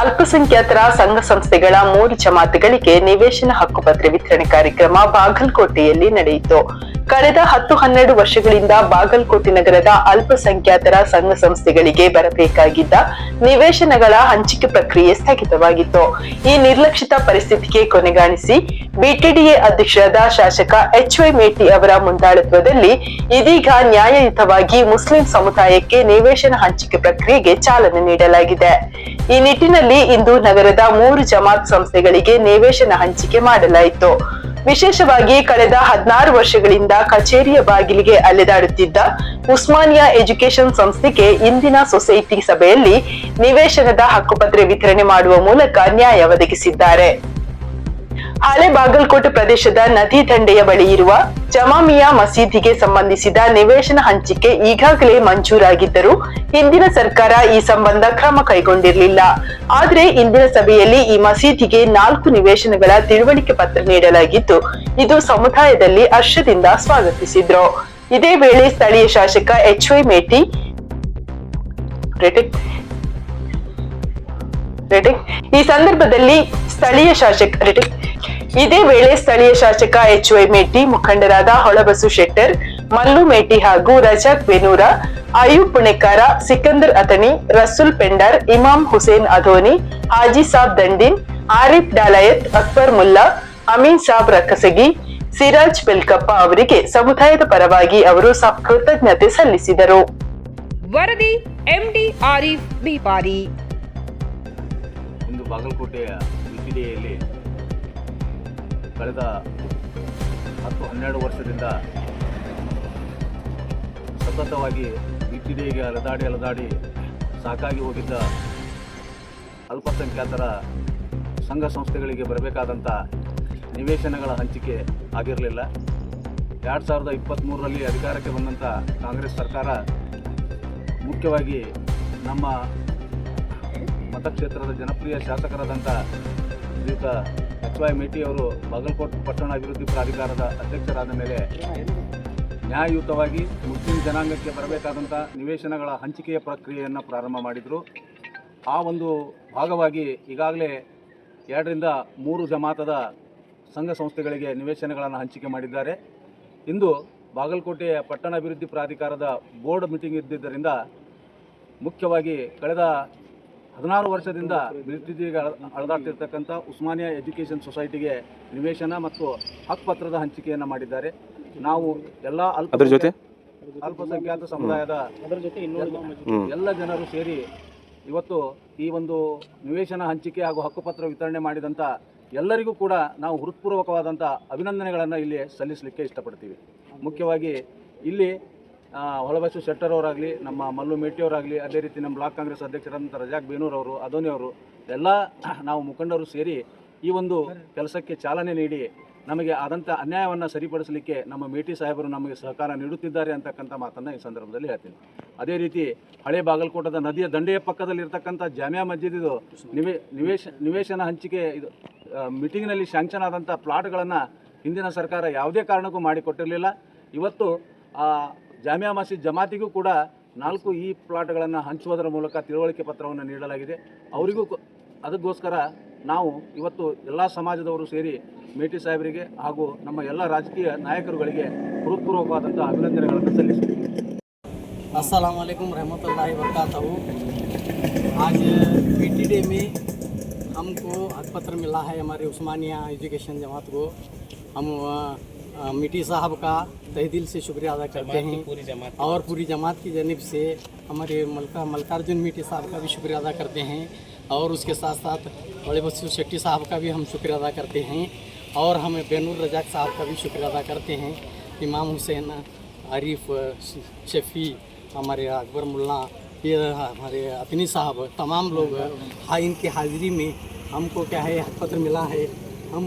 ಅಲ್ಪಸಂಖ್ಯಾತರ ಸಂಘ ಸಂಸ್ಥೆಗಳ 3 ಜಮಾತುಗಳಿಗೆ ನಿವೇಶನ ಹಕ್ಕುಪತ್ರ ವಿತರಣೆ ಕಾರ್ಯಕ್ರಮ ಬಾಗಲಕೋಟೆಯಲ್ಲಿ ನಡೆಯಿತು. ಕಳೆದ 10-12 ವರ್ಷಗಳಿಂದ ಬಾಗಲಕೋಟೆ ನಗರದ ಅಲ್ಪಸಂಖ್ಯಾತರ ಸಂಘ ಸಂಸ್ಥೆಗಳಿಗೆ ಬರಬೇಕಾಗಿದ್ದ ನಿವೇಶನಗಳ ಹಂಚಿಕೆ ಪ್ರಕ್ರಿಯೆ ಸ್ಥಗಿತವಾಗಿತ್ತು. ಈ ನಿರ್ಲಕ್ಷಿತ ಪರಿಸ್ಥಿತಿಗೆ ಕೊನೆಗಾಣಿಸಿ ಬಿಟಿಡಿಎ ಅಧ್ಯಕ್ಷರಾದ ಶಾಸಕ ಎಚ್.ವೈ. ಮೇಟಿ ಅವರ ಮುಂದಾಳತ್ವದಲ್ಲಿ ಇದೀಗ ನ್ಯಾಯಯುತವಾಗಿ ಮುಸ್ಲಿಂ ಸಮುದಾಯಕ್ಕೆ ನಿವೇಶನ ಹಂಚಿಕೆ ಪ್ರಕ್ರಿಯೆಗೆ ಚಾಲನೆ ನೀಡಲಾಗಿದೆ. ಈ ನಿಟ್ಟಿನಲ್ಲಿ ಇಂದು ನಗರದ 3 ಜಮಾತ್ ಸಂಸ್ಥೆಗಳಿಗೆ ನಿವೇಶನ ಹಂಚಿಕೆ ಮಾಡಲಾಯಿತು. ವಿಶೇಷವಾಗಿ ಕಳೆದ 16 ವರ್ಷಗಳಿಂದ ಕಚೇರಿಯ ಬಾಗಿಲಿಗೆ ಅಲೆದಾಡುತ್ತಿದ್ದ ಉಸ್ಮಾನಿಯಾ ಎಜುಕೇಶನ್ ಸಂಸ್ಥೆಗೆ ಇಂದಿನ ಸೊಸೈಟಿ ಸಭೆಯಲ್ಲಿ ನಿವೇಶನದ ಹಕ್ಕುಪತ್ರ ವಿತರಣೆ ಮಾಡುವ ಮೂಲಕ ನ್ಯಾಯ ಒದಗಿಸಿದ್ದಾರೆ. ಹಳೆ ಬಾಗಲಕೋಟೆ ಪ್ರದೇಶದ ನದಿ ದಂಡೆಯ ಬಳಿ ಇರುವ ಜಮಾಮಿಯಾ ಮಸೀದಿಗೆ ಸಂಬಂಧಿಸಿದ ನಿವೇಶನ ಹಂಚಿಕೆ ಈಗಾಗಲೇ ಮಂಜೂರಾಗಿದ್ದರೂ ಹಿಂದಿನ ಸರ್ಕಾರ ಈ ಸಂಬಂಧ ಕ್ರಮ ಕೈಗೊಂಡಿರಲಿಲ್ಲ. ಆದರೆ ಇಂದಿನ ಸಭೆಯಲ್ಲಿ ಈ ಮಸೀದಿಗೆ 4 ನಿವೇಶನಗಳ ತಿಳುವಳಿಕೆ ಪತ್ರ ನೀಡಲಾಗಿದ್ದು, ಇದು ಸಮುದಾಯದಲ್ಲಿ ಹರ್ಷದಿಂದ ಸ್ವಾಗತಿಸಿದ್ರು. ಇದೇ ವೇಳೆ ಸ್ಥಳೀಯ ಶಾಸಕ ಎಚ್.ವೈ. ಮೇಟಿ ಈ ಸಂದರ್ಭದಲ್ಲಿ ಸ್ಥಳೀಯ ಶಾಸಕ ಎಚ್.ವೈ. ಮೇಟಿ, ಮುಖಂಡರಾದ ಹೊಳಬಸು ಶೆಟ್ಟರ್, ಮಲ್ಲು ಮೇಟಿ ಹಾಗೂ ರಜಾಕ್ ಬೆನೂರ, ಅಯೂಬ್ ಪುಣೆಕಾರ, ಸಿಕಂದರ್ ಅತಣಿ, ರಸೂಲ್ ಪೆಂಡಾರ್, ಇಮಾಮ್ ಹುಸೇನ್ ಅಧೋನಿ, ಹಾಜಿ ಸಾಬ್ ದಂಡಿನ್, ಆರಿಫ್ ಡಾಲಯತ್, ಅಕ್ಬರ್ ಮುಲ್ಲಾ, ಅಮೀನ್ ಸಾಬ್ ರಕ್ಕಸಗಿ, ಸಿರಾಜ್ ಬೆಲ್ಕಪ್ಪ ಅವರಿಗೆ ಸಮುದಾಯದ ಪರವಾಗಿ ಅವರು ಕೃತಜ್ಞತೆ ಸಲ್ಲಿಸಿದರು. ವರದಿ ಎಂಡಿ ಆರಿಫ್ ಬಿಪಾರಿ. ಇಂದು ಬಾಗಲಕೋಟೆಯ ಬಿಟಿಡಿಎಯಲ್ಲಿ ಕಳೆದ 10-12 ವರ್ಷದಿಂದ ಸತತವಾಗಿ ಬಿಟಿಡಿಎಗೆ ಅಲೆದಾಡಿ ಸಾಕಾಗಿ ಹೋಗಿದ್ದ ಅಲ್ಪಸಂಖ್ಯಾತರ ಸಂಘ ಸಂಸ್ಥೆಗಳಿಗೆ ಬರಬೇಕಾದಂಥ ನಿವೇಶನಗಳ ಹಂಚಿಕೆ ಆಗಿರಲಿಲ್ಲ. 2023ರಲ್ಲಿ ಅಧಿಕಾರಕ್ಕೆ ಬಂದಂಥ ಕಾಂಗ್ರೆಸ್ ಸರ್ಕಾರ ಮುಖ್ಯವಾಗಿ ನಮ್ಮ ಮತಕ್ಷೇತ್ರದ ಜನಪ್ರಿಯ ಶಾಸಕರಾದಂಥ ಶ್ರೀಯುತ ಎಚ್.ವೈ. ಮೇಟಿ ಅವರು ಬಾಗಲಕೋಟೆ ಪಟ್ಟಣ ಅಭಿವೃದ್ಧಿ ಪ್ರಾಧಿಕಾರದ ಅಧ್ಯಕ್ಷರಾದ ಮೇಲೆ ನ್ಯಾಯಯುತವಾಗಿ ಮುಸ್ಲಿಂ ಜನಾಂಗಕ್ಕೆ ಬರಬೇಕಾದಂಥ ನಿವೇಶನಗಳ ಹಂಚಿಕೆಯ ಪ್ರಕ್ರಿಯೆಯನ್ನು ಪ್ರಾರಂಭ ಮಾಡಿದರು. ಆ ಒಂದು ಭಾಗವಾಗಿ ಈಗಾಗಲೇ 2ರಿಂದ 3 ಜಮಾತದ ಸಂಘ ಸಂಸ್ಥೆಗಳಿಗೆ ನಿವೇಶನಗಳನ್ನು ಹಂಚಿಕೆ ಮಾಡಿದ್ದಾರೆ. ಇಂದು ಬಾಗಲಕೋಟೆಯ ಪಟ್ಟಣ ಅಭಿವೃದ್ಧಿ ಪ್ರಾಧಿಕಾರದ ಬೋರ್ಡ್ ಮೀಟಿಂಗ್ ಇದ್ದಿದ್ದರಿಂದ ಮುಖ್ಯವಾಗಿ ಕಳೆದ 16 ವರ್ಷದಿಂದ ಬಿಟಿಡಿಎಗೆ ಅಳೆದಾಡ್ತಿರ್ತಕ್ಕಂಥ ಉಸ್ಮಾನಿಯಾ ಎಜುಕೇಷನ್ ಸೊಸೈಟಿಗೆ ನಿವೇಶನ ಮತ್ತು ಹಕ್ಕುಪತ್ರದ ಹಂಚಿಕೆಯನ್ನು ಮಾಡಿದ್ದಾರೆ. ನಾವು ಎಲ್ಲ ಅಲ್ಪಸಂಖ್ಯಾತ ಸಮುದಾಯದ ಎಲ್ಲ ಜನರು ಸೇರಿ ಇವತ್ತು ಈ ಒಂದು ನಿವೇಶನ ಹಂಚಿಕೆ ಹಾಗೂ ಹಕ್ಕುಪತ್ರ ವಿತರಣೆ ಮಾಡಿದಂಥ ಎಲ್ಲರಿಗೂ ಕೂಡ ನಾವು ಹೃತ್ಪೂರ್ವಕವಾದಂಥ ಅಭಿನಂದನೆಗಳನ್ನು ಇಲ್ಲಿ ಸಲ್ಲಿಸಲಿಕ್ಕೆ ಇಷ್ಟಪಡ್ತೀವಿ. ಮುಖ್ಯವಾಗಿ ಇಲ್ಲಿ ಹೊಳಬಸು ಶೆಟ್ಟರ್ ಅವರಾಗಲಿ, ನಮ್ಮ ಮಲ್ಲು ಮೇಟಿಯವರಾಗಲಿ, ಅದೇ ರೀತಿ ನಮ್ಮ ಬ್ಲಾಕ್ ಕಾಂಗ್ರೆಸ್ ಅಧ್ಯಕ್ಷರಾದಂಥ ರಜಾಕ್ ಬೇನೂರ್ ಅವರು, ಅಧೋನಿ ಅವರು, ಎಲ್ಲ ನಾವು ಮುಖಂಡರು ಸೇರಿ ಈ ಒಂದು ಕೆಲಸಕ್ಕೆ ಚಾಲನೆ ನೀಡಿ ನಮಗೆ ಆದಂಥ ಅನ್ಯಾಯವನ್ನು ಸರಿಪಡಿಸಲಿಕ್ಕೆ ನಮ್ಮ ಮೇಟಿ ಸಾಹೇಬರು ನಮಗೆ ಸಹಕಾರ ನೀಡುತ್ತಿದ್ದಾರೆ ಅಂತಕ್ಕಂಥ ಮಾತನ್ನು ಈ ಸಂದರ್ಭದಲ್ಲಿ ಹೇಳ್ತೀನಿ. ಅದೇ ರೀತಿ ಹಳೆ ಬಾಗಲಕೋಟದ ನದಿಯ ದಂಡೆಯ ಪಕ್ಕದಲ್ಲಿರ್ತಕ್ಕಂಥ ಜಾಮಿಯಾ ಮಸ್ಜಿದಿದು ನಿವೇಶನ ಹಂಚಿಕೆ ಇದು ಮೀಟಿಂಗ್ನಲ್ಲಿ ಶಾಂಕ್ಷನ್ ಆದಂಥ ಪ್ಲಾಟ್ಗಳನ್ನು ಹಿಂದಿನ ಸರ್ಕಾರ ಯಾವುದೇ ಕಾರಣಕ್ಕೂ ಮಾಡಿಕೊಟ್ಟಿರಲಿಲ್ಲ. ಇವತ್ತು ಜಾಮಿಯಾ ಮಸ್ಜಿದ್ ಜಮಾತಿಗೂ ಕೂಡ 4 ಈ ಪ್ಲಾಟ್ಗಳನ್ನು ಹಂಚುವುದರ ಮೂಲಕ ತಿಳುವಳಿಕೆ ಪತ್ರವನ್ನು ನೀಡಲಾಗಿದೆ. ಅವರಿಗೂ ಅದಕ್ಕೋಸ್ಕರ ನಾವು ಇವತ್ತು ಎಲ್ಲ ಸಮಾಜದವರು ಸೇರಿ ಮೇಟಿ ಸಾಹೇಬರಿಗೆ ಹಾಗೂ ನಮ್ಮ ಎಲ್ಲ ರಾಜಕೀಯ ನಾಯಕರುಗಳಿಗೆ ಹೃತ್ಪೂರ್ವಕವಾದಂಥ ಅಭಿನಂದನೆಗಳನ್ನು ಸಲ್ಲಿಸ್ತೀವಿ. अस्सलाम वालेकुम रहमतुल्लाहि वबरकातहू। आज बीटीडी में हमको हकपत्र मिला है हमारे उस्मानिया एजुकेशन जमात को। हम मिटी साहब का तहे दिल से शुक्रिया अदा करते हैं और पूरी जमात की जानिब से हमारे मल्लिकार्जुन मिटी साहब का भी शुक्रिया अदा करते हैं और उसके साथ साथ बड़े बसु शेट्टी साहब का भी हम शुक्रिया अदा करते हैं और हम बेनूर रजाक साहब का भी शुक्रिया अदा करते हैं। इमाम हुसैन, आरिफ, शफ़ी, हमारे अकबर मुल्ला, ये हमारे अतनी साहब, तमाम लोग इनकी हाज़िरी में हमको क्या है हकपत्र मिला है। हम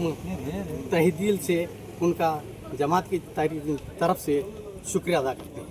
तहे दिल से उनका जमात की तरफ से शुक्रिया अदा करते हैं।